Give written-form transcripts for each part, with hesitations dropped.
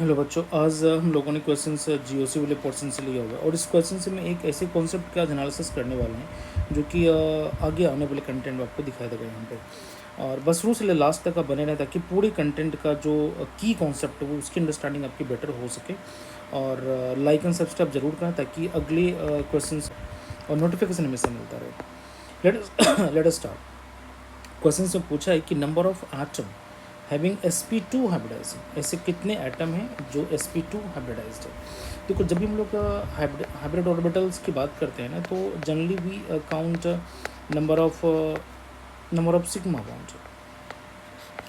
Hello बच्चों, आज हम लोगों ने क्वेश्चन जीओसी वाले पोर्शन से लिया हुआ है और इस क्वेश्चन से मैं एक ऐसे कॉन्सेप्ट का एनालिसिस करने वाला हूँ जो कि आगे आने वाले कंटेंट में आपको दिखाई देगा यहाँ पे। और बस शुरू से ले लास्ट तक आप बने रहें ताकि पूरे कंटेंट का जो की कॉन्सेप्ट है वो उसकी अंडरस्टैंडिंग आपकी बेटर हो सके। और लाइक एंड सब्सक्राइब जरूर करें ताकि अगले क्वेश्चन और नोटिफिकेशन हमेशा मिलता रहे। Let us start. क्वेश्चन में पूछा है कि number of atom having sp2 hybridize, ऐसे कितने एटम हैं जो sp2 हाइब्रिडाइज्ड है। देखो, जब भी हम लोग हाइब्रिड ऑर्बिटल्स की बात करते हैं ना, तो generally we count number of sigma bond,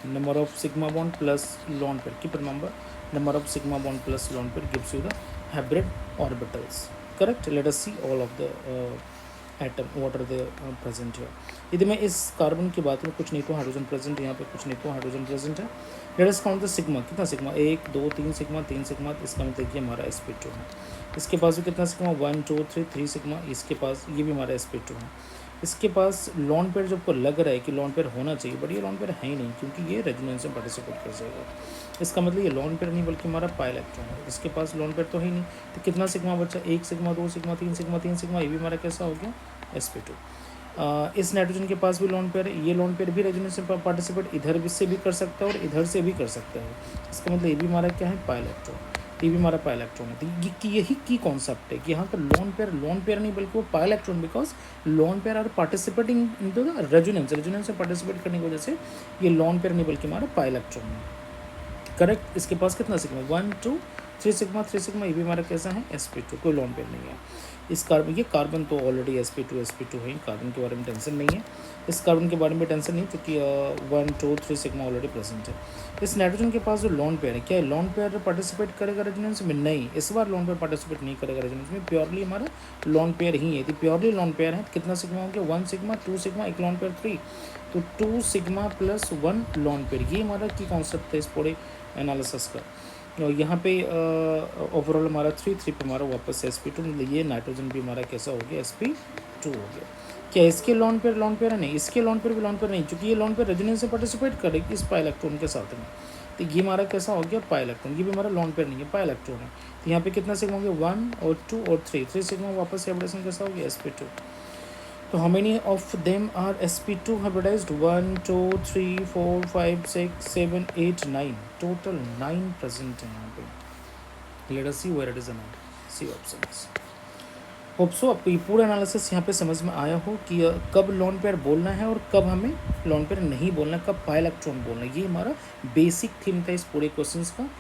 number of sigma bond plus lone pair. Keep remember, number of sigma bond plus lone pair gives you the hybrid orbitals. Correct. Let us see all of the atom what are they present here. यदि मैं इस carbon की बात करूँ, कुछ नीटो hydrogen present है यहाँ पे, कुछ नीटो हाइड्रोजन प्रेजेंट है। Let us count the sigma. कितना सिग्मा? 1 2 3 sigma, 3 sigma. इसका मतलब देखिए हमारा sp2 है। इसके पास भी कितना सिग्मा? 1 2 3 सिग्मा। इसके पास ये भी हमारा sp2 है। इसके पास लॉन पेयर जो आपको लग रहा है कि लॉन पेयर होना चाहिए, बट ये लॉन पेयर है ही नहीं, क्योंकि ये रेजोनेंस में पार्टिसिपेट कर जाएगा। इसका मतलब ये लॉन पेयर नहीं बल्कि हमारा पाई इलेक्ट्रॉन है। इसके पास लॉन पेयर तो है ही नहीं, तो कितना सिग्मा बचा? 1 सिग्मा, 2 सिग्मा, 3 सिग्मा, 3 सिग्मा। ये भी हमारा कैसा हो गया? sp2। इस नाइट्रोजन के पास भी लॉन पेयर है। ये लॉन पेयर भी रेजोनेंस में पार्टिसिपेट इधर भी से भी कर सकता है और इधर से भी कर सकता है। इसका मतलब ये भी हमारा क्या है? Pi electron. ये भी हमारा पाई इलेक्ट्रॉन है। तो यही की कॉन्सेप्ट है कि यहाँ पर लॉन पेयर नहीं बल्कि वो pi electron, because lone pair are participating in the resonance में पार्टिसिपेट करने की वजह से ये लॉन पेयर नहीं बल्कि हमारा पाई इलेक्ट्रॉन है। करेक्ट। इसके पास कितना सिग्मा? 1 2 3 sigma, 3 sigma. ये भी हमारा कैसा है? sp2। कोई लॉन पेयर नहीं है। इस कार्बन, ये कार्बन तो ऑलरेडी sp2 है। कार्बन के बारे में टेंशन नहीं है। इस कार्बन के बारे में टेंशन नहीं, क्योंकि 1 2 3 सिग्मा ऑलरेडी प्रेजेंट है। इस नाइट्रोजन के पास जो लॉन पेयर है, क्या लॉन पेयर पार्टिसिपेट करेगा रेजोनेंस में? नहीं, इस बार लॉन पेयर पार्टिसिपेट नहीं करेगा रेजोनेंस में। प्योरली हमारा लॉन पेयर ही है। तो प्योरली लॉन पेयर है। कितना सिग्मा हो गया? 1 सिग्मा, 2 सिग्मा, एक लॉन पेयर 3। तो 2 सिग्मा प्लस 1 लॉन पेयर। ये हमारा की कॉन्सेप्ट है इस पूरे एनालिसिस का। और यहाँ पे ओवरऑल हमारा 3 पे हमारा वापस sp2, मतलब ये नाइट्रोजन भी हमारा कैसा हो गया? sp2 हो गया। क्या इसके लॉन पेयर है? नहीं, इसके लॉन पेयर भी लॉन पेयर नहीं, क्योंकि ये लॉन पेयर रेजोनेंस से पार्टिसिपेट करेगी इस पाई इलेक्ट्रॉन के साथ में। तो ये हमारा कैसा हो गया? Pi electron. ये भी हमारा लॉन पेयर नहीं है, पाई इलेक्ट्रॉन है। तो यहाँ पे कितना सिग्मा हो गया? 1 और 2 और 3 सिग्मा। वापस हाइब्रिडेशन कैसा हो गया? sp2। तो how many of them are sp2 hybridized? 1 2 3 4 5 6 7 8 9। Total 9 present है यहाँ पे। Let us see where it is a see options. Hope so आपको ये पूरा एनालिसिस यहाँ पे समझ में आया हो कि कब लॉन पेयर बोलना है और कब हमें लॉन पेयर नहीं बोलना है, कब पाई इलेक्ट्रॉन बोलना है। ये हमारा बेसिक थीम था इस पूरे क्वेश्चंस का।